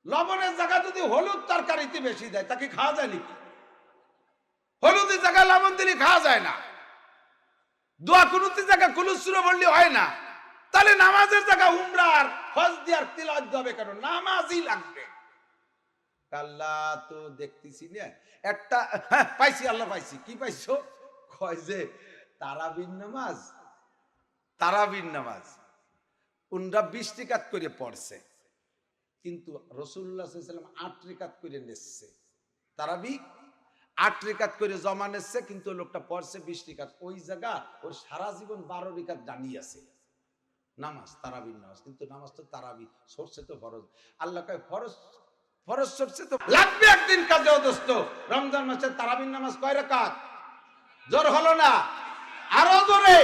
লবণের জায়গা যদি হলুদ তরকারিতে বেশি দেয় তাকে খাওয়া যায় নাকি? হলুদের জায়গায় লবণ দিলে খাওয়া যায় না। দোয়া কুনুতের জায়গায় কুনুত সূরা পড়লে হয় না। তাহলে নামাজের জায়গা উমরা আর হজ দিয়ার তিলাওয়াত হবে কেন? নামাজই লাগবে। আল্লাহ তো দেখতেছি না একটা, হ্যাঁ পাইছি, আল্লাহ পাইছি। কি পাইছো? কয় যে তারাবির নামাজ, তারাবির নামাজ উনরা 20 রাকাত করে পড়ছে, কিন্তু রাসূলুল্লাহ সাল্লাল্লাহু আলাইহি ওয়াসাল্লাম 8 রাকাত করে নেছে। তারাবি 8 রাকাত করে জমা নেছে, কিন্তু লোকটা পড়ছে 20 রাকাত। ওই জায়গা ওর সারা জীবন 12 রাকাত দাঁড়িয়ে আছে নামাজ, তারাবির নামাজ। কিন্তু নামাজ তো তারাবি, সরছে তো ফরজ। আল্লাহ কয় ফরজ, ফরজ সরছে তো লাগবে একদিন কাজে। ও দোস্ত, রমজান মাসে তারাবির নামাজ কয় রাকাত? জোর হলো না, আরো জোরে।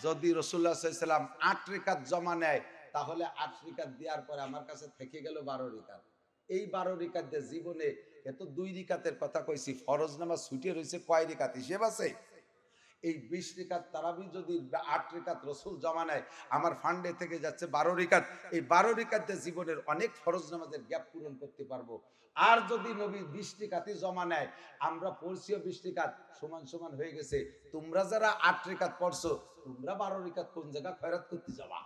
যদি রাসূলুল্লাহ সাল্লাল্লাহু আলাইহি ওয়াসাল্লাম 8 রাকাত জমা নেয়, তাহলে 8 রাকাত দেওয়ার পরে আমার কাছে থেকে গেল 12 রাকাত। এই 12 রাকাত দিয়ে জীবনে এত 2 রাকাতের কথা কইছি, ফরজ নামাজ ছুটে রইছে কয় রাকাত হিসাব আছে? এই 20 রাকাত তারাবি যদি 8 রাকাত রাসূল জমা নেয়, আমার ফান্ডে থেকে যাচ্ছে 12 রাকাত। এই 12 রাকাত দিয়ে জীবনের অনেক ফরজ নামাজের গ্যাপ পূরণ করতে পারবো। আর যদি নবী 20 রাকাতই জমা নেয়, আমরা পড়ছিও 20 রাকাত, সমান সমান হয়ে গেছে। তোমরা যারা 8 রাকাত পড়ছো, তোমরা 12 রাকাত কোন জায়গা খয়রাত করতে যাবা?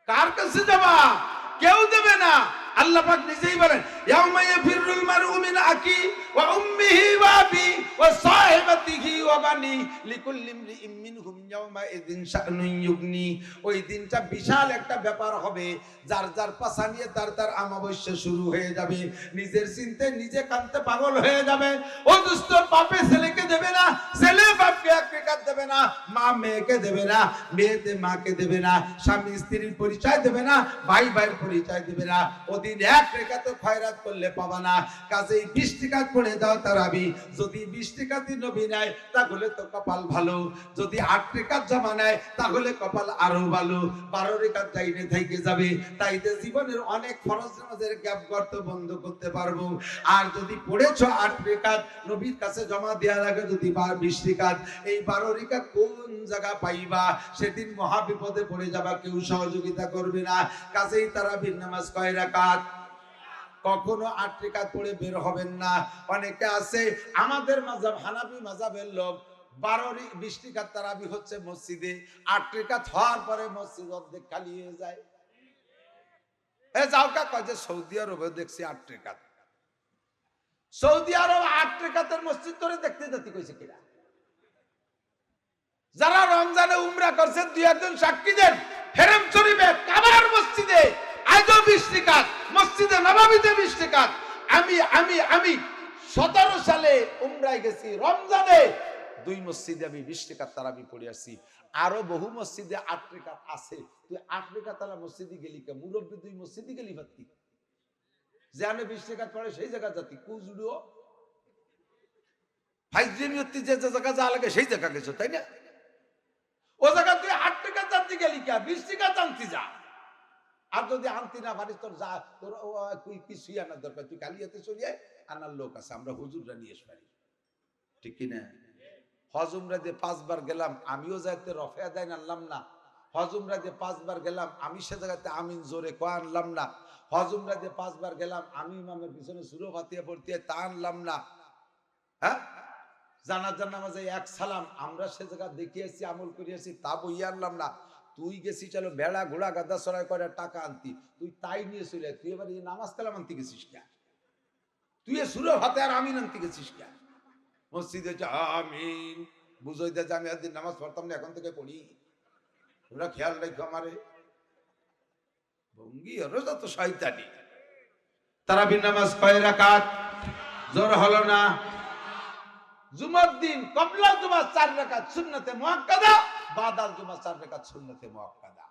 কার কাছে যাবা? কেউ দেবে না। আল্লাহ পাক নিজেই বলেন, ইয়াউমা ইয়াফিরুল মারউ মিন আকি ওয়া উম্মিহি ওয়া আবি ওয়া সাহিবাতিহি ওয়া বানি লিকুল্লি ইমরিইম মিনহুম ইয়াউমা ইযিন শা'নুন ইউগনি। ওই দিনটা বিশাল একটা ব্যাপার হবে। যার যার পাছা নিয়ে তার তার আমাবস্যা শুরু হয়ে যাবে। নিজের চিন্তে নিজে কাঁদতে পাগল হয়ে যাবে। ও দোস্ত, বাপে ছেলেকে দেবে না, ছেলে বাপকে 1 রাকাত দেবে না, মা মেয়েকে দেবে না, মেয়েতে মাকে দেবে না, স্বামী স্ত্রীর পরিচয় দেবে না, ভাই ভাইয়ের পরিচয় দেবে না। ওদিন 1 রাকাত খয়রাত করলে পাবা না। কাজেই 20 রাকাত পড়ে দাও তারাবি। যদি 20 রাকাতই নবী নেয়, তাহলে তো কপাল ভালো। যদি 8 রাকাত জমা নেয়, তাহলে কপাল আরো ভালো। 12 রাকাত যাইনে থেকে যাবে। তাইতে জীবনের অনেক ফরজ নামাজের গ্যাপ গর্ত বন্ধ করতে পারবো। আর যদি পড়েছো 8 রাকাত, নবীর কাছে জমা দেওয়ার আগে যদি 20 রাকাত, এই 12 রাকাত কোন জায়গা পাইবা? সেদিন মহা বিপদে পড়ে যাবা, কেউ সহযোগিতা করবে না। কাজেই তারাবির নামাজ কয় রাকাত? কখনো 8 রাকাত পড়ে বের হবেন না। অনেকে আছে আমাদের মাযহাব হানাফি মাযহাবের লোক, 20 রাকাত তারাবি হচ্ছে মসজিদে, 8 রাকাত হওয়ার পরে মসজিদ অর্ধেক খালি হয়ে যায়। এ যাও কা কয় যে সৌদি আরবে দেখছি 8 রাকাত। সৌদি আরব 8 রাকাতের মসজিদ ধরে দেখতে যেতে কইছে কিরা? যারা রমজানে উমরা করছে, 2-1 সাক্ষী দেন, হেরেম শরীফে কাবার মসজিদে আজও 20 রাকাত, মসজিদে নববীতে 20 রাকাত। আমি 17 সালে উমরায় গেছি, রমজানে 2 মসজিদে আমি 20 রাকাত তারাবি পড়ে আসছি। আরো বহু মসজিদে 8 রাকাত আছে। তুই 8 রাকাত আলা মসজিদে গেলি কে? মুরব্বি 2 মসজিদে গেলি ভাতি, জানে 20 রাকাত পড়ে সেই জায়গা জাতি কুজুড়ো ফাইজরিমিয়তি যে জায়গা যা লাগে সেই জায়গা গেছো, তাই না? ও জায়গা তুই 8 টাকা জানতে গেলি কে? 20 টাকা জানতে যা। আর যদি আনতে না পারিস, তোর যা, তোর তুই কিছুই আনার দরকার, তুই কালিয়াতে চলে আয়, আনার লোক আছে, আমরা হুজুররা নিয়ে এসে পারি, ঠিক কিনা? হজ উমরা দিয়ে 5 বার গেলাম, আমিও যাইতে রফে আদায় আনলাম না। হজ উমরা দিয়ে 5 বার গেলাম, আমি সে জায়গাতে আমিন জোরে কয়া আনলাম না। হজ উমরা দিয়ে 5 বার গেলাম, আমি ইমামের পিছনে সূরা ফাতিহা পড়তে তা আনলাম না। হ্যাঁ, জানাজার নামাজে 1 সালাম আমরা সে জায়গা দেখিয়েছি, আমল করিয়েছি, তা বই আনলাম না। তুই গেছিস চলো ভেড়া ঘোড়া গাদা সরাই করে টাকা আনতি, তুই তাই নিয়ে চলে, তুই এবার এই নামাজ কালাম আনতে গেছিস কে? তুই এ সূরা ফাতিহা আর আমিন আনতে গেছিস কে? মসজিদে আমিন বুঝই দে যে আমি একদিন নামাজ পড়তাম না, এখন থেকে পড়ি। তোমরা খেয়াল রাখো আমারে ভঙ্গি হলো যত শয়তানি। তারাবির নামাজ কয় রাকাত? জোর হলো না। জুমার দিন কবলা জুমা 4 রাকাত সুন্নতে মুআক্কাদা, বাদাল জুমা 4 রাকাত সুন্নতে মুআক্কাদা।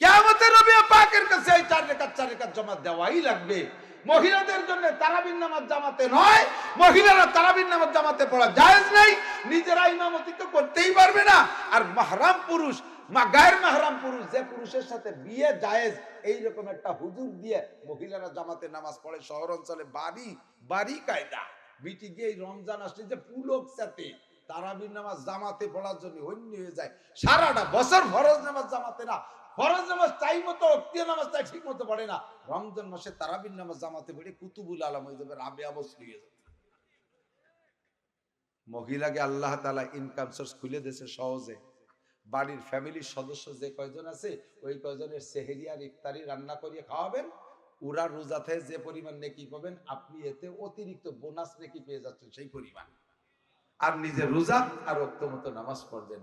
কিয়ামতের নবী পাকের কাছে এই 4 রাকাত জমা দেওয়াই লাগবে। মহিলাদের জন্য তারাবির নামাজ জামাতে নয়, মহিলারা তারাবির নামাজ জামাতে পড়া জায়েজ নাই। নিজেরা ইমামতি তো করতেই পারবে না। আর মাহরাম পুরুষ, গায়ের মাহরাম পুরুষ, যে পুরুষের সাথে বিয়ে জায়েজ, এইরকম একটা হুজুর দিয়ে মহিলারা জামাতে নামাজ পড়ে। শহর অঞ্চলে বাড়ি বাড়ি কায়দা বিটি গিয়ে রমজান আসলে যে পুলক সাথে তারাবির নামাজ জামাতে পড়ার জন্য অন্য হয়ে যায়। সারাটা বছর ফরজ নামাজ জামাতে না ফরজ নামাজ টাইম মতো, অক্তিয়া নামাজটা ঠিক মতো পড়ে না। রমজান মাসে তারাবির নামাজ জামাতে পড়ে কুতুবুল আলম হয়ে যাবে, রাবেয়া বসরি হয়ে যাবে। মহিলাকে আল্লাহ তাআলা ইনকাম সোর্স খুলে দিয়েছে সহজে। বাড়ির ফ্যামিলির সদস্য যে কয়জন আছে ওই কয়জনের সেহরি আর ইফতারি রান্না করিয়ে খাওয়াবেন। ওরা রোজাতে যে পরিমাণ নেকি পাবেন, আপনি এতে অতিরিক্ত বোনাস নেকি পেয়ে যাচ্ছেন সেই পরিমাণ। আর নিজে রোজা আর ওক্ত মতো নামাজ পড়বেন।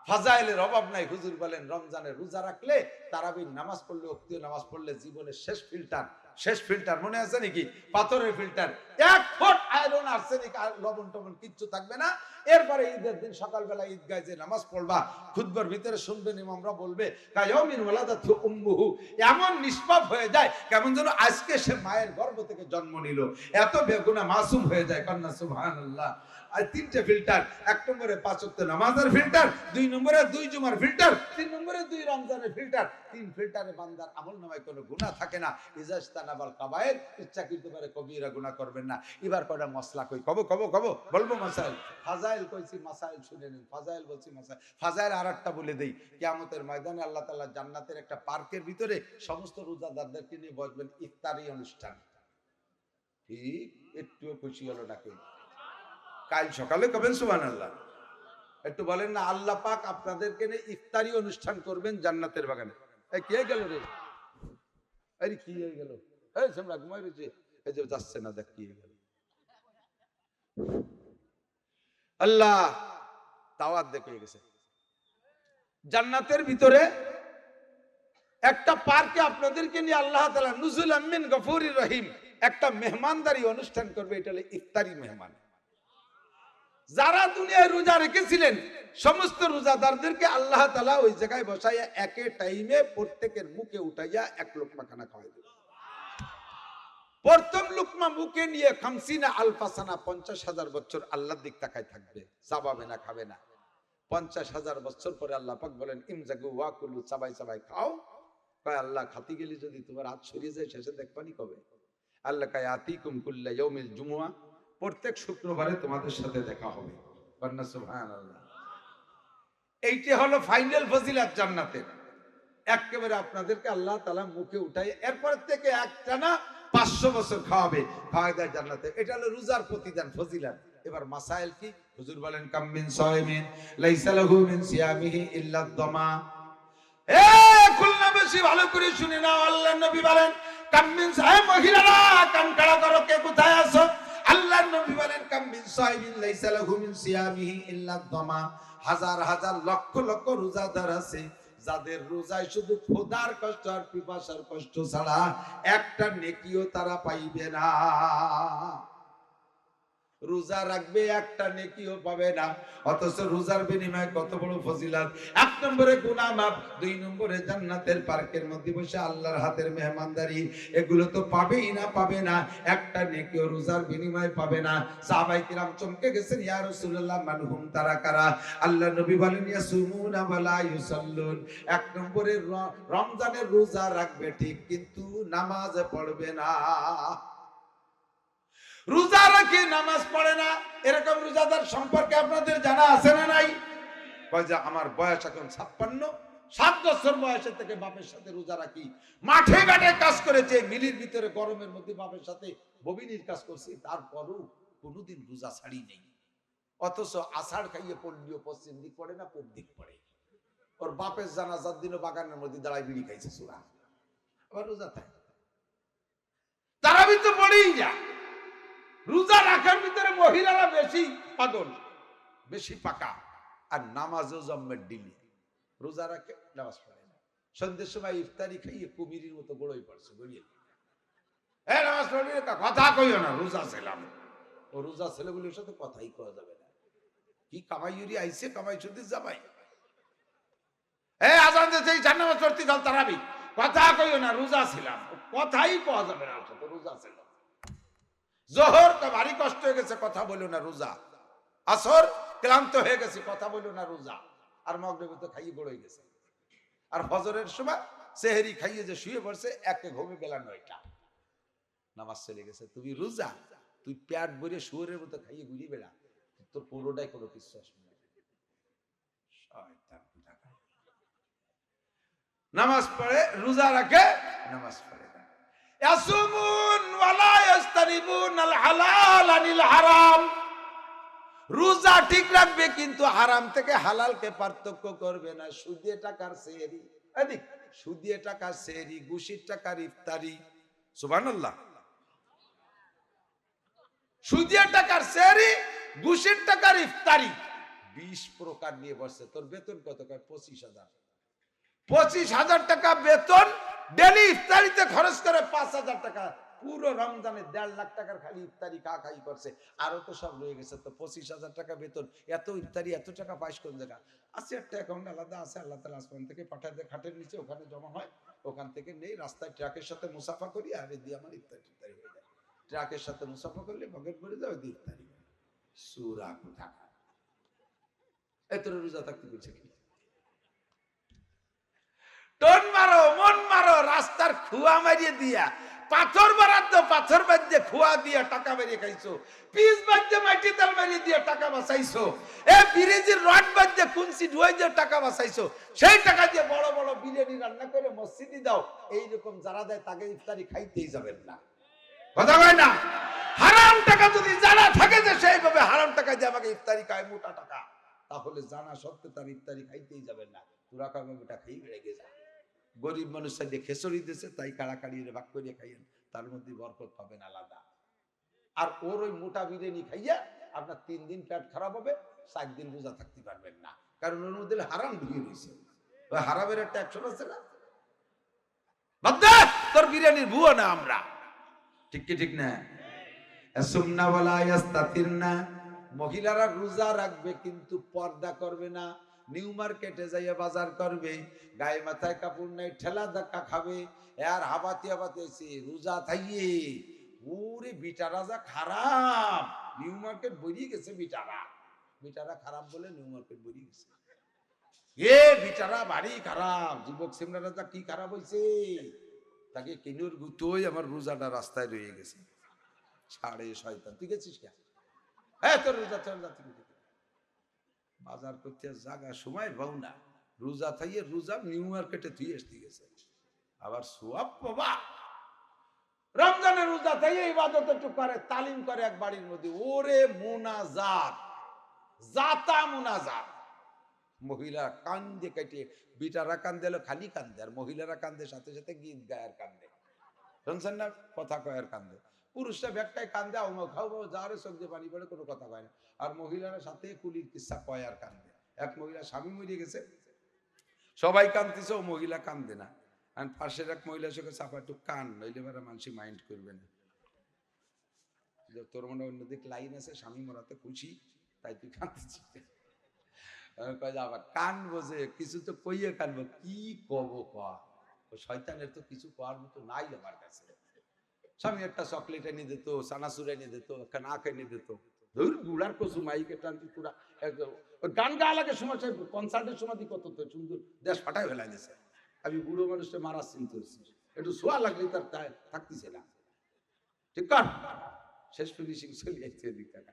ফাজাইলের অভাব নাই। হুজুর বলেন রমজানে রোজা রাখলে, তারাবির নামাজ পড়লে, ওক্তীয় নামাজ পড়লে জীবনের শেষ ফিল্টার, শেষ ফিল্টার মনে আছে নাকি? পাথরের ফিল্টার, 1 ফুট আয়রন আর্সেনিক আর লবণ টবণ কিচ্ছু থাকবে না। এরপরে ঈদের দিন সকালবেলা ঈদগায় যে নামাজ পড়বা, খুতবার ভিতরে শুনবেন ইমামরা বলবে কায়াউমিন ওয়ালাদাতহু উম্মুহু, এমন নিষ্পাপ হয়ে যায় কেমন যেন আজকে সে মায়ের গর্ভ থেকে জন্ম নিল, এত বেগুনা মাসুম হয়ে যায়। কন্যা সুবহানাল্লাহ। আর 3টে ফিল্টার, 1 নম্বরে 5 ওয়াক্ত নামাজের ফিল্টার, 2 নম্বরে 2 জুমার ফিল্টার, 3 নম্বরে 2 রমজানের ফিল্টার। 3 ফিল্টারে বান্দার আমলনামায় কোনো গুনাহ থাকে না। ইজাস্তানাবাল কাবায়ের, ইচ্ছাকৃত করে কবিরা গুনাহ করবেন না। এবার কয়টা মশলা কই, কব বলবো মাসাইল। ফাজাইল কইছি, মাসাইল শুনে নিন। ফাজাইল বলছি, মাসাইল। ফাজাইল আরেকটা বলে দেই, কিয়ামতের ময়দানে আল্লাহ তাআলা জান্নাতের একটা পার্কের ভিতরে সমস্ত রোজাদারদেরকে নিয়ে বসবেন, ইফতারি অনুষ্ঠান। ঠিক একটুও খুশি হলো না কেউ? কাল সকালে কবেন সুবহানাল্লাহ। একটু বলেন না, আল্লাহ পাক আপনাদেরকে নিয়ে ইফতারি অনুষ্ঠান করবেন জান্নাতের বাগানে। এই কে গেল রে? আরে কি হয়ে গেল? এই সামরা ঘুমাই রয়েছে, এই যে যাচ্ছে না, দেখ কি হয়ে গেল। আল্লাহ দাওয়াত দেখে গেছে জান্নাতের ভিতরে একটা পার্কে আপনাদেরকে নিয়ে আল্লাহ তাআলা নুজুলাম মিন গফুরির রহিম একটা মেহমানদারি অনুষ্ঠান করবে। এটা হলো ইফতারি মেহমান। যারা দুনিয়ায় রোজা রেখেছিলেন সমস্ত রোজাদারদেরকে আল্লাহ তাআলা ওই জায়গায় বসাইয়া একে টাইমে প্রত্যেকের মুখে উঠাইয়া 1 লোকমা খানা খাওয়াই দেবে। প্রথম লোকমা মুখে নিয়ে 50 আলফা সানা, 50,000 বছর আল্লাহর দিক তাকায় থাকবে, চাবাবে না, খাবে না। 50,000 বছর পরে আল্লাহ পাক বলেন ইমজাগু ওয়াকুলু, চাবাই চাবাই খাও। কয় আল্লাহ খাতি গেলি যদি তোমার হাত সরিয়ে যায় শেষে দেখবানি কবে? আল্লাহ কয় আতিকুম কুল্লা ইয়াউমিল জুমুআ, প্রত্যেক শুক্রবারে তোমাদের সাথে দেখা হবে। কন্যা সুবহানাল্লাহ। এইটা হলো ফাইনাল ফজিলত জান্নাতের। একেবারে আপনাদেরকে আল্লাহ তাআলা মুখে উঠাই এরপর থেকে একটানা 500 বছর খাওয়াবে, খাওয়াই দেয় জান্নাতে। এটা হলো রোজার প্রতিদান, ফজিলত। এবার মাসাইল কি? হুজুর বলেন কাম মিন সায়মিন লাইসা লাহু মিন সিয়ামিহি ইল্লা দমা। এ খুলনা বেশি ভালো করে শুনে নাও, আল্লাহর নবী বলেন কাম মিন সায়ম, মহিলারা কান খাড়া করো, কে কোথায় আছো? আল্লাহর নবী বলেন কাম মিন সায়মিন লাইসা লাহু মিন সিয়ামিহি ইল্লা দমা। হাজার হাজার লক্ষ লক্ষ রোজাদার আছে যাদের রোজায় শুধু ক্ষুধার কষ্ট আর পিপাসার কষ্ট ছাড়া একটা নেকিও তারা পাইবে না। রোজা রাখবে একটা নেকিও পাবে না, অথচ রোজার বিনিময়ে কত বড় ফজিলত। 1 নম্বরে গুনাহ মাফ, 2 নম্বরে জান্নাতের পার্কের মধ্যে বসে আল্লাহর হাতের মেহমানদারি। এগুলো তো পাবেই না, পাবে না, একটা নেকিও রোজার বিনিময়ে পাবে না। সাহাবায়ে কিরাম চমকে গেছেন, ইয়া রাসূলুল্লাহ মানহুম, তারা কারা? আল্লাহ নবী বলেন ইয়াসুমুনা ওয়ালা ইউসাল্লুন। 1 নম্বরে রমজানের রোজা রাখবে ঠিক, কিন্তু নামাজ পড়বে না। রোজা রাখে নামাজ পড়ে না, এরকম রোজাদার সম্পর্কে আপনাদের জানা আছে না নাই? কয় যে আমার বয়স এখন 56, 7 বছর বয়সের থেকে বাপের সাথে রোজা রাখি, মাঠে ঘাটে কাজ করেছে, মিলির ভিতরে গরমের মধ্যে বাপের সাথে ববিনির কাজ করছি, তারপরও কোনোদিন রোজা ছাড়ি নেই। অথচ আষাঢ় খাইয়ে পড়লিও পশ্চিম দিক পড়ে না, পূর্ব দিক পড়ে। ওর বাপের জানাজার দিনও বাগানের মধ্যে দাঁড়ায় বিড়ি খাইছে সুরা, আবার রোজা থাকে। তারাবি তো পড়েই যা। রোজা রাখার ভিতরে মহিলারা বেশি পাগল, বেশি পাকা, আর নামাজও জম্মের ডিলি। রোজা রাখে নামাজ পড়ে না, সন্ধ্যের সময় ইফতারি খাইয়ে কুমিরের মতো গড়ই পড়ছে, গড়িয়ে নামাজ পড়বি কথা কইও না, রোজা ছিলাম। ও রোজা ছেলেগুলির সাথে কথাই কওয়া যাবে না। কি কামাইরি আইছে, কামাই শুধু যাবাই আজান দিতে নামাজ পড়তে যাও তারাবি, কথা কইও না, রোজা ছিলাম, কথাই কওয়া যাবে না, রোজা ছিলাম। জোহর তো ভারী কষ্ট হয়ে গেছে, কথা বলো না, রোজা। আসর ক্লান্ত হয়ে গেছে, কথা বলো না, রোজা। আর মাগরিবে তো খাইয়ে বড় হয়ে গেছে। আর ফজরের সময় সেহরি খাইয়ে যে শুয়ে পড়ছে, একে ঘুমে বেলা 9টা, নামাজ চলে গেছে। তুমি রোজা, তুই পেট ভরে শুয়োরের মতো খাইয়ে ঘুরিয়ে বেড়া, তোর পুরোটাই কোনো কিছু আসবে না। নামাজ পড়ে, রোজা রাখে, নামাজ পড়ে না। ইয়াসুমুন ওয়ালা ইয়াস্তানিবুন আল হালাল আনিল হারাম। রোজা ঠিক রাখবে কিন্তু হারাম থেকে হালালকে পার্থক্য করবে না। সুদে টাকার সেহরি, এদিক সুদে টাকার সেহরি, ঘুষের টাকার ইফতারি, সুবহানাল্লাহ। সুদে টাকার সেহরি, ঘুষের টাকার ইফতারি 20 প্রকার নিয়ে বসছে। তোর বেতন কত? 25,000। 25,000 টাকা বেতন, ডেলি ইফতারিতে খরচ করে 5,000 টাকা। পুরো রমজানে 1.5 লাখ টাকার খালি ইফতারি খাই করছে। আরো তো সব রয়ে গেছে। তো 25,000 টাকা বেতন, এত ইফতারি এত টাকা পাইস কোন জায়গা? আছে একটা অ্যাকাউন্ট আলাদা আছে, আল্লাহ তাআলা আসমান থেকে পাঠায় দেয়, খাটের নিচে ওখানে জমা হয়। ওখান থেকে নেই, রাস্তায় ট্রাকের সাথে মুসাফা করি, আর দিয়ে আমার ইফতারি হয়ে যায়। ট্রাকের সাথে মুসাফা করলে পকেট ভরে যায়, ওই দিয়ে ইফতারি। সূরা কোথাকা এত রোজা থাকতে বলছে কি? টন মারো, মন মারো, রাস্তার খুয়া মারিয়ে দিয়া, পাথর বরাদ্দ, পাথর বাদ্যে খুয়া দিয়া টাকা মারিয়ে খাইছো, পিচ বাদ্যে মাটি তেল মারিয়ে দিয়ে টাকা বাঁচাইছো, এ ব্রিজের রড বাদ্যে কুনসি ঢুয়াই দিয়ে টাকা বাঁচাইছো। সেই টাকা দিয়ে বড় বড় বিরিয়ানি রান্না করে মসজিদে দাও। এইরকম যারা দেয় তাকে ইফতারি খাইতেই যাবেন না। কথা কয় না? হারাম টাকা যদি জানা থাকে যে সেইভাবে হারাম টাকা দিয়ে আমাকে ইফতারি খায় মোটা টাকা, তাহলে জানা সত্ত্বে তার ইফতারি খাইতেই যাবেন না। তোরা কামে ওটা খাই বেড়ে গেছে। গরিব মানুষ সাইডে খেসরি দিয়েছে, তাই কাড়াকাড়ি ভাগ করিয়ে খাইয়েন, তার মধ্যে বরকত পাবেন আলাদা। আর ওর ওই মোটা বিরিয়ানি খাইয়া আপনার 3 দিন পেট খারাপ হবে, 4 দিন রোজা থাকতে পারবেন না, কারণ ওর মধ্যে হারাম ঢুকে রয়েছে। ওই হারামের একটা অ্যাকশন আছে না, বাদ্দা তোর বিরিয়ানির ভুয়া না আমরা, ঠিক কি ঠিক না? আসুমনা ওয়ালা ইয়াস্তাতিরনা, মহিলারা রোজা রাখবে কিন্তু পর্দা করবে না। নিউ মার্কেটে যাইয়া বাজার করবে, গায়ে মাথায় কাপড় নাই, ঠেলা ধাক্কা খাবে, আর হাবাতি হাবাতি রোজা থাইয়ে। ওরে বিটা রাজা খারাপ, নিউ মার্কেট বেরিয়ে গেছে বিটারা। বিটারা খারাপ বলে নিউ মার্কেট বেরিয়ে গেছে। এ বিটারা ভারী খারাপ। যুবক সিমরা রাজা কি খারাপ হয়েছে, তাকে কিনুর গুতোই আমার রোজাটা রাস্তায় রয়ে গেছে। সাড়ে শয়তান, তুই গেছিস কে? হ্যাঁ তোর রোজা চল যা, তুই বাজার করতে জায়গা সময় পাও না, রোজা থাইয়ে রোজা নিউ মার্কেটে তুই আসতে গেছে। আবার সোয়াব বাবা রমজানের রোজা থাইয়ে ইবাদত একটু করে, তালিম করে এক বাড়ির মধ্যে। ওরে মুনাজাত, জাতা মুনাজাত। মহিলা কান্দে কেটে, বিটারা কান্দে, খালি কান্দে, আর মহিলারা কান্দে সাথে সাথে গীত গায় আর কান্দে। শুনছেন না? কথা কয় আর কান্দে। পুরুষরা ব্যাগটায় কান্দে, খাও যারে চোখ দিয়ে পানি পড়ে, কোনো কথা কয় না। আর মহিলারা সাথে কুলির কিস্সা কয় আর কান্দে। এক মহিলা স্বামী মরিয়ে গেছে, সবাই কান্দতেছে, ও মহিলা কান্দে না। আর পাশের এক মহিলা সঙ্গে চাপা একটু কান, নইলে এবার মানুষ মাইন্ড করবে না। তোর মনে অন্যদিক লাইন আছে, স্বামী মরাতে খুশি, তাই তুই কান্দতেছিস। আবার কান বোঝে, কিছু তো কইয়ে কানবো, কি কব কয়া, শয়তানের তো কিছু করার মতো নাই আমার কাছে। স্বামী একটা চকলেট এনে দিত, চানাচুর এনে দিত, একটা নাক এনে দিত, ধর গুড়ার কচু মাইকে টানতি পুরা একদম। গান গা লাগে সময়, কনসার্টের সময় কত তো সুন্দর দেশ ফাটাই ফেলাই দিয়েছে। আমি বুড়ো মানুষটা মারা চিন্তা করছি, একটু সোয়া লাগলে তার থাকতেছে না। ঠিক কর, শেষ ফিনিশিং চলে যাচ্ছে এদিক টাকা।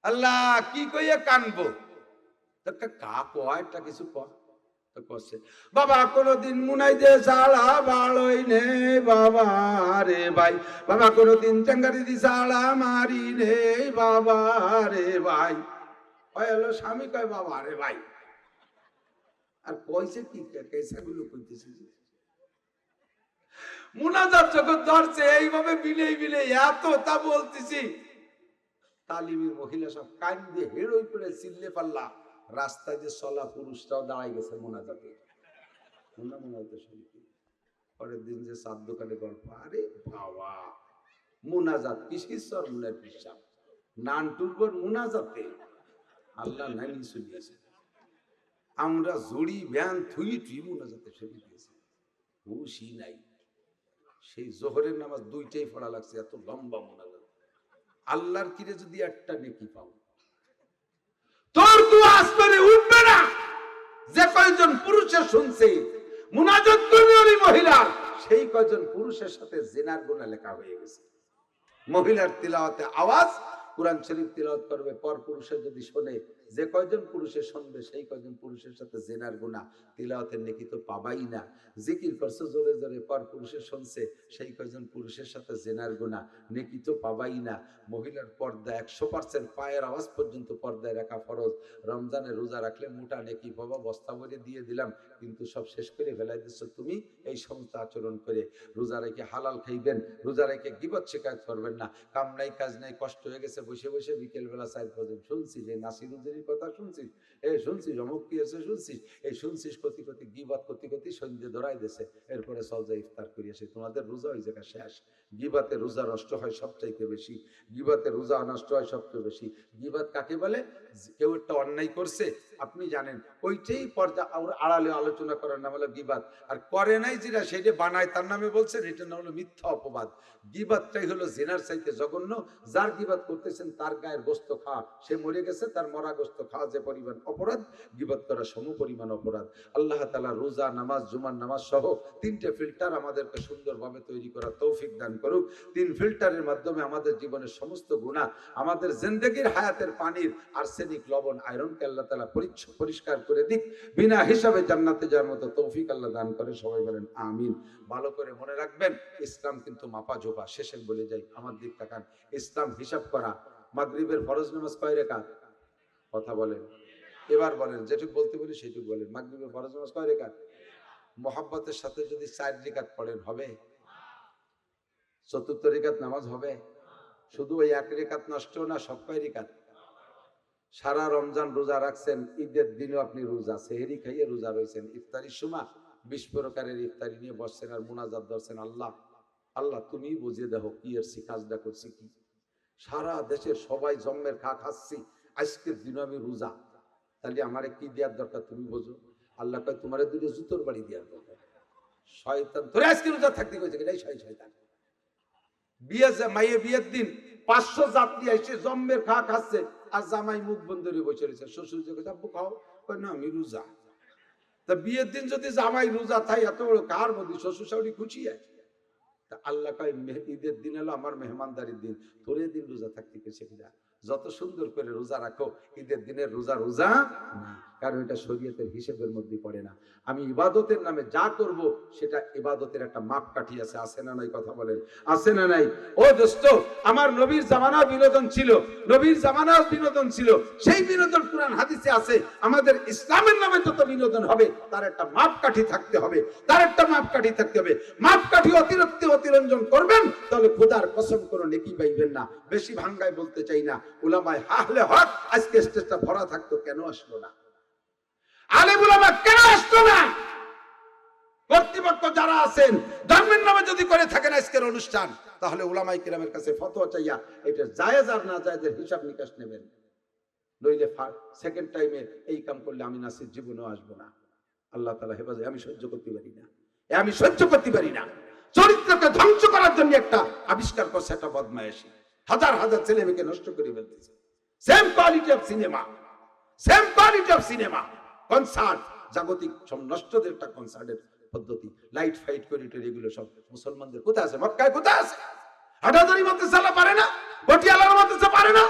আল্লাহ কি কইয়া কানবো, কা কয়টা কিছু কর। বাবা কোনদিন মুনাই দে সালা বাড়ই নে বাবা রে ভাই, বাবা কোনদিন চাঙ্গারি দি সালা মারি নে বাবা রে ভাই। হলো স্বামী কয় বাবা রে ভাই, আর কইছে কি কেসা গুলো কইতেছে। মুনাজাত যখন ধরছে এইভাবে বিলে বিলে এত তা বলতেছি, তালিমের মহিলা সব কান দিয়ে হেরোই করে চিল্লে পাল্লা। রাস্তায় যে চলা পুরুষটাও দাঁড়াই গেছে মোনাজাতে। পরের দিন যে চার দোকানে গল্প, আরে বাবা মোনাজাত কিসের মনের বিশ্বাস, নান টুরবর মোনাজাতে আল্লাহ নাই শুনিয়েছে। আমরা জড়ি ব্যান থুই থুই মোনাজাতে সরিয়ে দিয়েছি, হুশই নাই। সেই জোহরের নামাজ 2টাই পড়া লাগছে, এত লম্বা মোনাজাত। আল্লাহর কিরে যদি একটা নেকি পাও, তোর দুয়া আসমানে উঠবে না। যে কয়জন পুরুষের শুনছে মুনাজাত করবে ওই মহিলার, সেই কয়জন পুরুষের সাথে জিনার গুনাহ লেখা হয়ে গেছে। মহিলার তিলাওয়াতে আওয়াজ, কোরআন শরীফ তিলাওয়াত করবে, পর পুরুষের যদি শুনে যে কয়জন পুরুষের শুনবে সেই কয়জন পুরুষের সাথে জেনার গুনাহ, তিলাওয়াতের নেকি তো পাবাই না। জিকির করছে জোরে জোরে, পর পুরুষের শুনছে সেই কয়জন পুরুষের সাথে জেনার গুনাহ, নেকি তো পাবাই না। মহিলার পর্দা 100% পায়ের আওয়াজ পর্যন্ত পর্দায় রাখা ফরজ। রমজানে রোজা রাখলে মোটা নেকি পাবা, বস্তা ভরে দিয়ে দিলাম, কিন্তু সব শেষ করে ফেলাই দিচ্ছ তুমি এই সমস্ত আচরণ করে। রোজা রেখে হালাল খাইবেন, রোজা রেখে গীবত শিকায়ত করবেন না। কাম নাই কাজ নাই, কষ্ট হয়ে গেছে, বসে বসে বিকেল বেলা 4 বাজে শুনছি যে নাসিরুদ্দিনের কথা শুনছিস, শুনছিস অমুক কি আছে শুনছিস, শুনছিস কতি কতি গীবত কতি কতি সন্ধ্যে ধরাই দিছে, এরপরে সজা ইফতার করি আসে। তোমাদের রোজা ওই জায়গা শেষ। গীবতে রোজা নষ্ট হয় সবচাইতে বেশি, গীবতে রোজা নষ্ট হয় সবচেয়ে বেশি। গীবত কাকে বলে? কেউ একটা অন্যায় করছে, আপনি জানেন, ওইটাই পর্দা আড়ালে আলোচনা করার নাম হলো গীবত। আর করে নাই যেটা সেটা বানায় তার নামে বলছেন, এটার নাম হলো মিথ্যা অপবাদ। গীবতটাই হলো জিনার চাইতে জঘন্য। যার গীবত করতেছেন তার গায়ের গোশত খাওয়া, সে মরে গেছে, তার মরা গোশত খাওয়া যে পরিমাণ অপরাধ, গীবত করা সম পরিমাণ অপরাধ। আল্লাহ তাআলা রোজা, নামাজ, জুমার নামাজ সহ 3টে ফিল্টার আমাদেরকে সুন্দরভাবে তৈরি করার তৌফিক দান করুক। 3 ফিল্টারের মাধ্যমে আমাদের জীবনের সমস্ত গুনাহ, আমাদের জিন্দেগির হায়াতের পানির আর্সেনিক, লবণ, আয়রনকে আল্লাহ তাআলা পরিষ্কার করে দিক, বিনা হিসাবে জান্নাতে যাওয়ার মতো তৌফিক আল্লাহ দান করে। সবাই বলেন আমিন। ভালো করে মনে রাখবেন, ইসলাম কিন্তু মাপা জোপা। শেষে বলে যাই, আমার দিক তাকান। ইসলাম হিসাব করা। মাগরিবের ফরজ নামাজ কয় রাকাত? কথা বলেন, এবার বলেন, যেটুকু বলতে বলি সেটুকু বলেন। মাগরিবের ফরজ নামাজ কয় রাকাত? মোহাব্বতের সাথে যদি 4 রাকাত পড়েন হবে? চতুর্থ রাকাত নামাজ হবে? শুধু ওই 1 রাকাত নষ্ট না, সব কয় রাকাত? সারা রমজান রোজা রাখছেন, ঈদের দিনও আপনি রোজা, সেহরি খাইয়ে রোজা রয়েছেন, ইফতারির সময় 20 প্রকারের ইফতারি নিয়ে বসছেন আর মুনাজাত ধরছেন, আল্লাহ আল্লাহ তুমি বুঝিয়ে দেখো কি এরছি, কাজটা করছি কি। সারা দেশের সবাই জন্মের খা খাচ্ছি, আজকের দিনও আমি রোজা, তাহলে আমারে কি দেওয়ার দরকার তুমি বোঝো। আল্লাহ কয় তোমারে দুটো জুতোর বাড়ি দেওয়ার দরকার। শয়তান তোরে আজকে রোজা থাকতে কইছে কিনা, শয়তান। মাইয়ে বিয়ের দিন 500 যাত্রী এসে জম্মের খা খাচ্ছে, আর জামাই মুখ বন্ধ করে বসে রয়েছে। শ্বশুর যে আব্বু খাও, না আমি রোজা। তা বিয়ের দিন যদি জামাই রোজা থাই, এত বড় কার মধ্যে শ্বশুর শাশুড়ি খুশি আছে। তা আল্লাহ কয় ঈদের দিন হলো আমার মেহমানদারির দিন, তোর দিন রোজা থাকতে গেছে কিনা। যত সুন্দর করে রোজা রাখো, ঈদের দিনের রোজা রোজা না, কারণ এটা শরীয়তের হিসেবের মধ্যে পড়ে না। আমি ইবাদতের নামে যা করব সেটা ইবাদতের একটা মাপকাঠি আছে, আছে না নাই? কথা বলেন, আছে না নাই? ও দোস্ত, আমার নবীর জামানা বিনোদন ছিল, নবীর জামানা বিনোদন ছিল, সেই বিনোদন কুরআন হাদিসে আছে। আমাদের ইসলামের নামে যত বিনোদন হবে তার একটা মাপকাঠি থাকতে হবে, তার একটা মাপকাঠি থাকতে হবে। মাপকাঠি অতিরিক্ত অতিরঞ্জন করবেন তাহলে খোদার কসম কোনো নেকি পাইবেন না। বেশি ভাঙ্গায় বলতে চাই না, উলামায়ে আহলে হক আজকে স্টেজটা ভরা থাকতো, কেন আসলো না? আলেম উলামা কেন আসলো না? কর্তৃপক্ষ যারা আছেন, ধর্মের নামে যদি করে থাকেন আজকের অনুষ্ঠান, তাহলে উলামায়ে কিরামের কাছে ফতোয়া চাইয়া এটা জায়েজ আর না জায়েজের হিসাব নিকাশ নেবেন। নইলে সেকেন্ড টাইমে এই কাম করলে আমি নাসির জীবনেও আসবো না। আল্লাহ তাআলা হেফাজত। আমি সহ্য করতে পারি না, আমি সহ্য করতে পারি না। চরিত্রকে ধ্বংস করার জন্য একটা আবিষ্কার করছে একটা বদমায়েশি, হাজার হাজার ছেলে মেয়েকে নষ্ট করে ফেলতেছে। Same quality of cinema, same quality of cinema, concert, জাগতিক সব নষ্টদের একটা কনসার্টের পদ্ধতি, লাইট ফাইট করিডোর, এগুলো সব মুসলমানদের কোথায় আছে? মক্কায় কোথায় আছে? হাটাজারি মাদ্রাসা পারে না, পটিয়ালার মাদ্রাসা পারে না,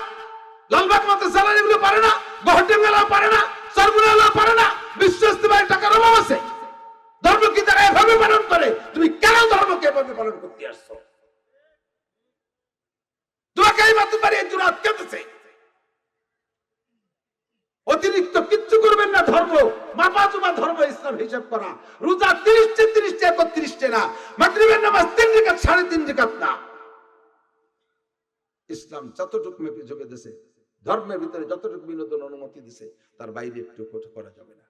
লালবাগ মাদ্রাসা এগুলো পারে না, গহটে মেলা পারে না, সরবুনালা পারে না। বিশ্ব ইস্তেমায় টাকার অভাব আছে। ধর্ম কি তারা এভাবে পালন করে? তুমি কেন ধর্মকে এভাবে পালন করতে আসছো? তোমাকে এই মাত্র পারি এই জুরাত কেটেছে। অতিরিক্ত কিচ্ছু করবেন না। ধর্ম মাপা জমা, ধর্ম ইসলাম হিসাব করা। রোজা 30 31 না, মাগরিবের নামাজ 3 রাকাত 3.5 রাকাত না। ইসলাম যতটুকু মেপে ঝুঁকে দিয়েছে, ধর্মের ভিতরে যতটুকু বিনোদন অনুমতি দিছে, তার বাইরে একটু করা যাবে না।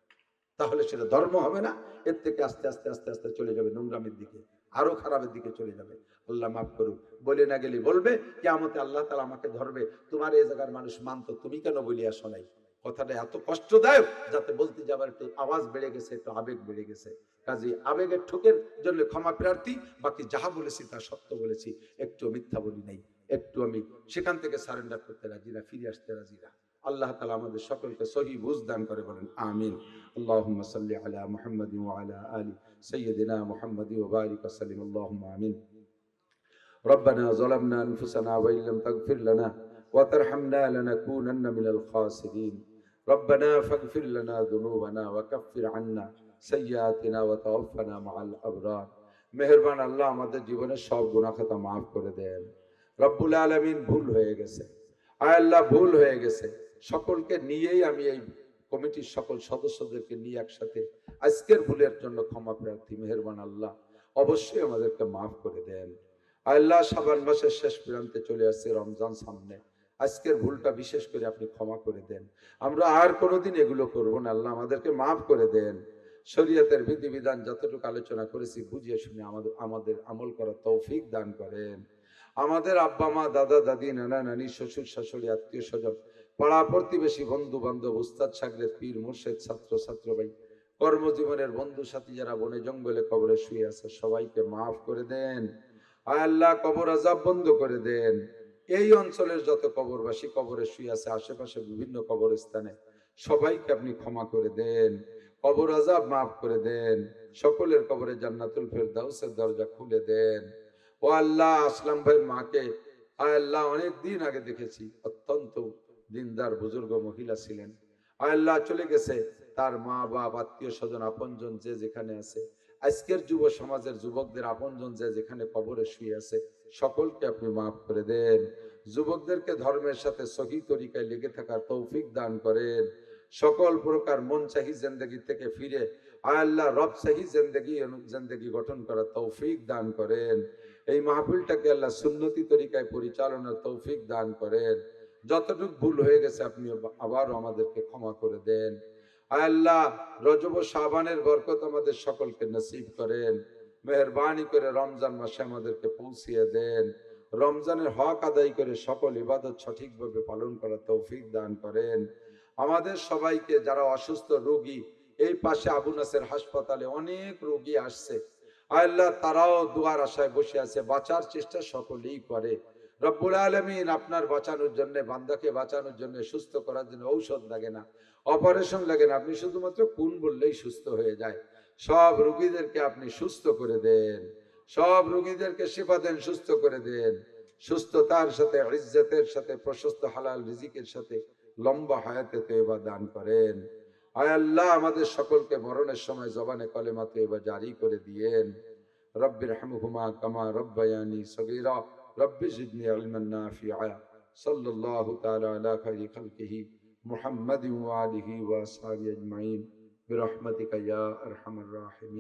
তাহলে সেটা ধর্ম হবে না। এর থেকে আস্তে আস্তে আস্তে আস্তে চলে যাবে নোংরামের দিকে, আরো খারাপের দিকে চলে যাবে। আল্লাহ মাফ করুক। বলে না গেলে বলবে কিয়ামতে আল্লাহ তাআলা আমাকে ধরবে, তোমার এই জায়গার মানুষ মানতো, তুমি কেন বলিয়া শোনাই? কথাটা এত কষ্টদায়ক যাতে বলতে যাবার একটু আওয়াজ বেড়ে গেছে, একটু আবেগ বেড়ে গেছে। কাজে আবেগের ঠোকের জন্য ক্ষমা প্রার্থী। বাকি যাহা বলেছি তা সত্য বলেছি, একটু মিথ্যা বলি নাই। একটু আমি সেখান থেকে সারেন্ডার করতে রাজি না, ফিরে আসতে রাজি না। আল্লাহ তাআলা আমাদের সকলকে সহি বুঝ দান করে, বলেন আমিন। আল্লাহুম্মা সাল্লি আলা মুহাম্মাদিন ওয়া আলা আলি সাইয়্যিদিনা মুহাম্মাদি ওয়া বারিক ওয়া সাল্লিম। আল্লাহুম্মা আমিন। রব্বানা যালামনা আনফুসানা ওয়া ইল্লাম তাগফির লানা ওয়া তারহামনা লানাকুনান্না মিনাল খাসিরিন। ربنا فاغفر لنا ذنوبنا وكفر عنا سيئاتنا وتوفنا مع الأبرار। মেহেরবান আল্লাহ, আমাদের জীবনের সব গুনাহ খাতা মাফ করে দেন। রব্বুল আলামিন, ভুল হয়ে গেছে, আয় আল্লাহ ভুল হয়ে গেছে। সকলকে নিয়েই আমি এই কমিটির সকল সদস্যদেরকে নিয়ে একসাথে আজকের ভুলের জন্য ক্ষমা প্রার্থী। মেহেরবান আল্লাহ, অবশ্যই আমাদেরকে মাফ করে দেন। আল্লাহ, শাবান মাসের শেষ প্রান্তে চলে আসছে, রমজান সামনে, আজকের ভুলটা বিশেষ করে আপনি ক্ষমা করে দেন। আমরা আর কোনোদিন এগুলো করবো না। আল্লাহ, আমাদেরকে মাফ করে দেন। শরীয়তের বিধিবিধান যতটুকু আলোচনা করেছি বুঝিয়ে শুনে আমাদের আমল করার তৌফিক দান করেন। আমাদের আব্বা মা, দাদা দাদি, নানা নানি, শ্বশুর শাশুড়ি, আত্মীয় স্বজন, পাড়া প্রতিবেশী, বন্ধু বান্ধব, উস্তাদ সাগরেদ, পীর মুর্শেদ, ছাত্র ছাত্রবাই, কর্মজীবনের বন্ধু সাথী যারা বনে জঙ্গলে কবরে শুয়ে আছে, সবাইকে মাফ করে দেন। আয় আল্লাহ, কবর আযাব বন্ধ করে দেন। এই অঞ্চলের যত কবরবাসী কবরে শুয়ে আছে, আশেপাশে বিভিন্ন কবরস্থানে, সবাইকে আপনি ক্ষমা করে দেন, কবর আযাব মাফ করে দেন। সকলের কবরে জান্নাতুল ফেরদাউসের দরজা খুলে দেন। ও আল্লাহ, আসলাম ভাইয়ের মাকে আয় আল্লাহ অনেক দিন আগে দেখেছি, অত্যন্ত দিনদার বুজুর্গ মহিলা ছিলেন। আয় আল্লাহ, চলে গেছে। তার মা বাপ, আত্মীয় স্বজন, আপনজন যে যেখানে আছে, আজকের যুব সমাজের যুবকদের আপনজন যে যেখানে কবরে শুয়ে আছে, সকলকে আপনি মাফ করে দেন। যুবকদেরকে ধর্মের সাথে সহি তরিকায় লেগে থাকার তৌফিক দান করেন। সকল প্রকার মন চাহি জিন্দেগি থেকে ফিরে আয় আল্লাহ রব চাহি জিন্দেগি গঠন করার তৌফিক দান করেন। এই মাহফিলটাকে আল্লাহ সুন্নতি তরিকায় পরিচালনার তৌফিক দান করেন। যতটুকু ভুল হয়ে গেছে আপনি আবারও আমাদেরকে ক্ষমা করে দেন। আয় আল্লাহ, রজব ও শাবানের বরকত আমাদের সকলকে নসিব করেন। মেহেরবানি করে রমজান মাসে আমাদেরকে পৌঁছিয়ে দেন। রমজানের হক আদায় করে সকল ইবাদত সঠিকভাবে পালন করার তৌফিক দান করেন। আমাদের সবাইকে, যারা অসুস্থ রোগী, এই পাশে আবু নাসের হাসপাতালে অনেক রোগী আসছে, আল্লাহ তারাও দুয়ার আশায় বসে আছে, বাঁচার চেষ্টা সকলেই করে। রব্বুল আলামিন, আপনার বাঁচানোর জন্য, বান্দাকে বাঁচানোর জন্য, সুস্থ করার জন্য ঔষধ লাগে না, অপারেশন লাগে না, আপনি শুধুমাত্র কোন বললেই সুস্থ হয়ে যায়। সব রোগীদেরকে আপনি সুস্থ করে দেন, সব রোগীদেরকে শিফা দেন, সুস্থ করে দেন। সুস্থতার সাথে, ইজ্জতের সাথে, প্রশস্ত হালাল রিজিকের সাথে লম্বা হায়াতে তয়বা দান করেন। আয় আল্লাহ, আমাদের সকলকে মরণের সময় জবানে কলেমা তয়বা জারি করে দিয়েন। রব্বির হামহুমা কামা রব্বায়ানি সগীরা রব্বি জিদনি ইলমান নাফিআ। সাল্লাল্লাহু তাআলা আলা খায়রি খালকিহি মুহাম্মাদিন ওয়া আলিহি ওয়া আসহাবিহি আজমাইন বিরহমাতিকা ইয়া আরহামার রাহিমিন।